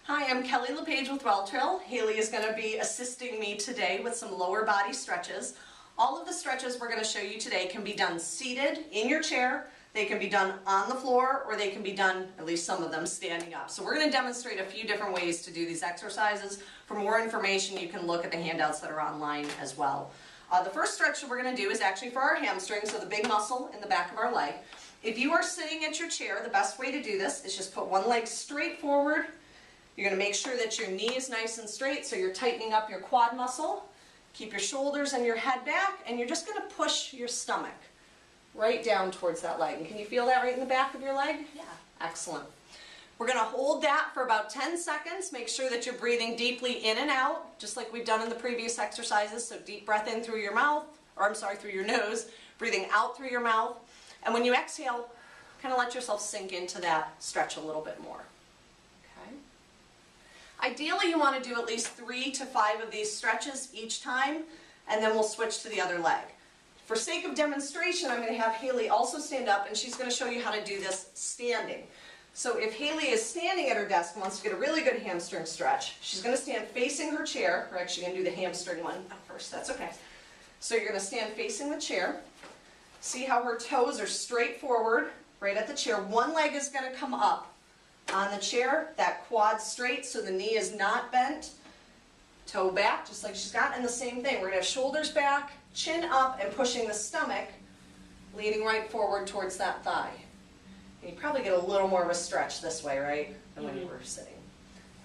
Hi, I'm Kelly LePage with WellTrail. Haley is going to be assisting me today with some lower body stretches. All of the stretches we're going to show you today can be done seated in your chair, they can be done on the floor, or they can be done, at least some of them, standing up. So we're going to demonstrate a few different ways to do these exercises. For more information, you can look at the handouts that are online as well. The first stretch that we're going to do is actually for our hamstrings, so the big muscle in the back of our leg. If you are sitting at your chair, the best way to do this is just put one leg straight forward. You're going to make sure that your knee is nice and straight, so you're tightening up your quad muscle. Keep your shoulders and your head back, and you're just going to push your stomach right down towards that leg. And can you feel that right in the back of your leg? Yeah. Excellent. We're going to hold that for about 10 seconds. Make sure that you're breathing deeply in and out, just like we've done in the previous exercises. So deep breath in through your mouth, through your nose, breathing out through your mouth. And when you exhale, kind of let yourself sink into that stretch a little bit more. Ideally, you want to do at least 3 to 5 of these stretches each time, and then we'll switch to the other leg. For sake of demonstration, I'm going to have Haley also stand up, and she's going to show you how to do this standing. So if Haley is standing at her desk and wants to get a really good hamstring stretch, she's going to stand facing her chair. We're actually going to do the hamstring one first, that's okay. So you're going to stand facing the chair. See how her toes are straight forward, right at the chair. One leg is going to come up on the chair, that quad straight so the knee is not bent, toe back just like she's got, and the same thing. We're going to have shoulders back, chin up, and pushing the stomach, leaning right forward towards that thigh. And you probably get a little more of a stretch this way, right, than when you were sitting.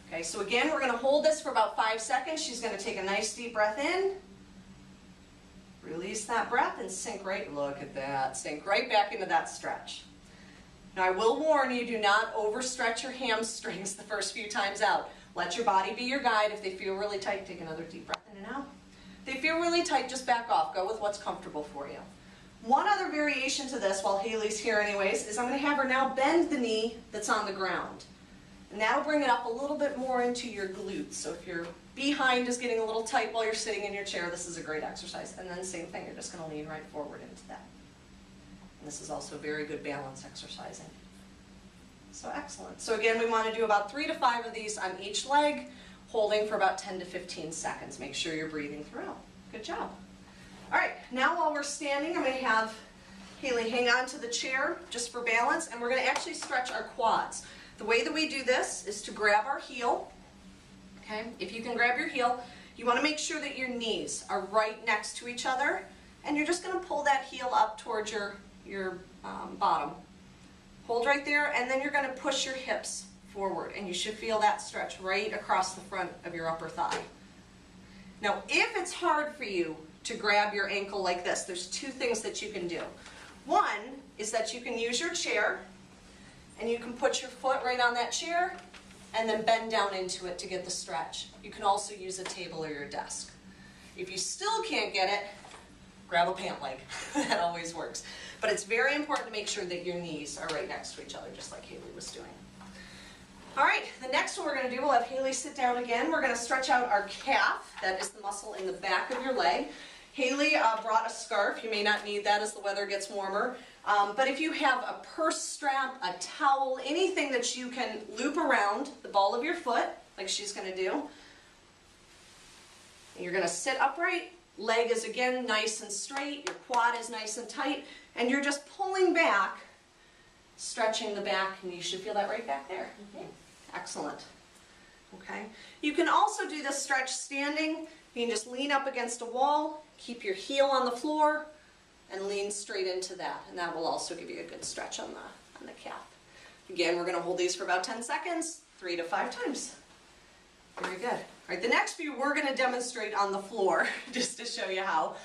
Okay, so again, we're going to hold this for about 5 seconds. She's going to take a nice deep breath in, release that breath, and sink right, look at that, sink right back into that stretch. Now I will warn you, do not overstretch your hamstrings the first few times out. Let your body be your guide. If they feel really tight, take another deep breath in and out. If they feel really tight, just back off. Go with what's comfortable for you. One other variation to this, while Haley's here anyways, is I'm going to have her now bend the knee that's on the ground. And that'll bring it up a little bit more into your glutes. So if your behind is getting a little tight while you're sitting in your chair, this is a great exercise. And then same thing, you're just going to lean right forward into that. And this is also very good balance exercising. So excellent. So again, we want to do about 3 to 5 of these on each leg, holding for about 10 to 15 seconds. Make sure you're breathing through. Good job. All right, now while we're standing, I'm going to have Haley hang on to the chair just for balance, and we're going to actually stretch our quads. The way that we do this is to grab our heel. Okay, if you can grab your heel, you want to make sure that your knees are right next to each other, and you're just going to pull that heel up towards your bottom. Hold right there, and then you're going to push your hips forward, and you should feel that stretch right across the front of your upper thigh. Now, if it's hard for you to grab your ankle like this, there's 2 things that you can do. One is that you can use your chair, and you can put your foot right on that chair, and then bend down into it to get the stretch. You can also use a table or your desk. If you still can't get it, grab a pant leg. That always works. But it's very important to make sure that your knees are right next to each other, just like Haley was doing. All right, the next one we're going to do, we'll have Haley sit down again. We're going to stretch out our calf. That is the muscle in the back of your leg. Haley brought a scarf. You may not need that as the weather gets warmer. But if you have a purse strap, a towel, anything that you can loop around the ball of your foot, like she's going to do, and you're going to sit upright. Leg is again nice and straight, your quad is nice and tight, and you're just pulling back, stretching the back, and you should feel that right back there. Excellent. Okay. You can also do this stretch standing. You can just lean up against a wall, keep your heel on the floor, and lean straight into that, and that will also give you a good stretch on the calf. Again, we're going to hold these for about 10 seconds, 3 to 5 times. Very good. All right, the next few we're going to demonstrate on the floor, just to show you how.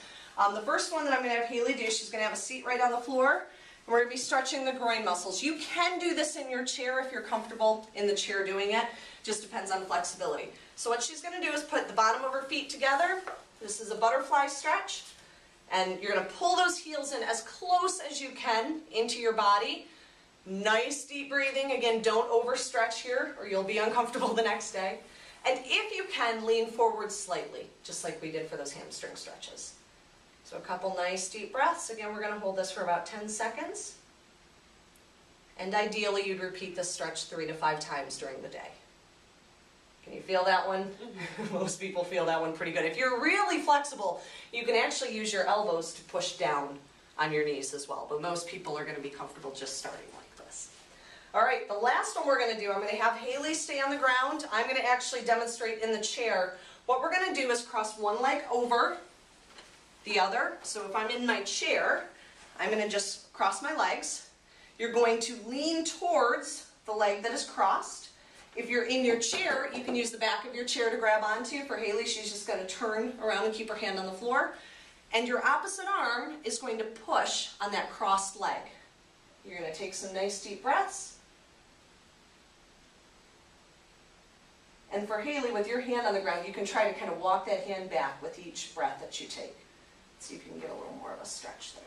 The first one that I'm going to have Haley do, she's going to have a seat right on the floor, and we're going to be stretching the groin muscles. You can do this in your chair if you're comfortable in the chair doing it. Just depends on flexibility. So what she's going to do is put the bottom of her feet together. This is a butterfly stretch, and you're going to pull those heels in as close as you can into your body. Nice deep breathing. Again, don't overstretch here or you'll be uncomfortable the next day. And if you can, lean forward slightly, just like we did for those hamstring stretches. So a couple nice deep breaths. Again, we're going to hold this for about 10 seconds. And ideally, you'd repeat this stretch 3 to 5 times during the day. Can you feel that one? Most people feel that one pretty good. If you're really flexible, you can actually use your elbows to push down on your knees as well, but most people are going to be comfortable just starting like this. All right, the last one we're going to do, I'm going to have Haley stay on the ground. I'm going to actually demonstrate in the chair. What we're going to do is cross one leg over the other. So if I'm in my chair, I'm going to just cross my legs. You're going to lean towards the leg that is crossed. If you're in your chair, you can use the back of your chair to grab onto. For Haley, she's just going to turn around and keep her hand on the floor. And your opposite arm is going to push on that crossed leg. You're going to take some nice deep breaths. And for Haley, with your hand on the ground, you can try to kind of walk that hand back with each breath that you take. See if you can get a little more of a stretch there.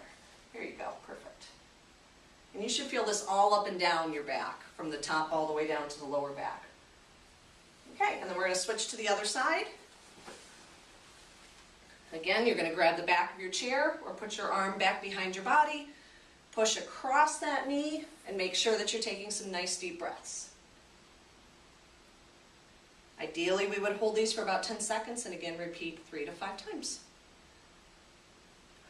Here you go, perfect. And you should feel this all up and down your back, from the top all the way down to the lower back. Okay, and then we're going to switch to the other side. Again, you're going to grab the back of your chair or put your arm back behind your body, push across that knee, and make sure that you're taking some nice deep breaths. Ideally, we would hold these for about 10 seconds and again repeat 3 to 5 times.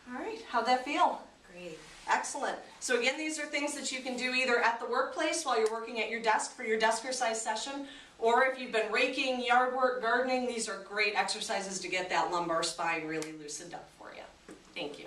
All right, how'd that feel? Great. Excellent. So again, these are things that you can do either at the workplace while you're working at your desk for your Deskercise session, or if you've been raking, yard work, gardening, these are great exercises to get that lumbar spine really loosened up for you. Thank you.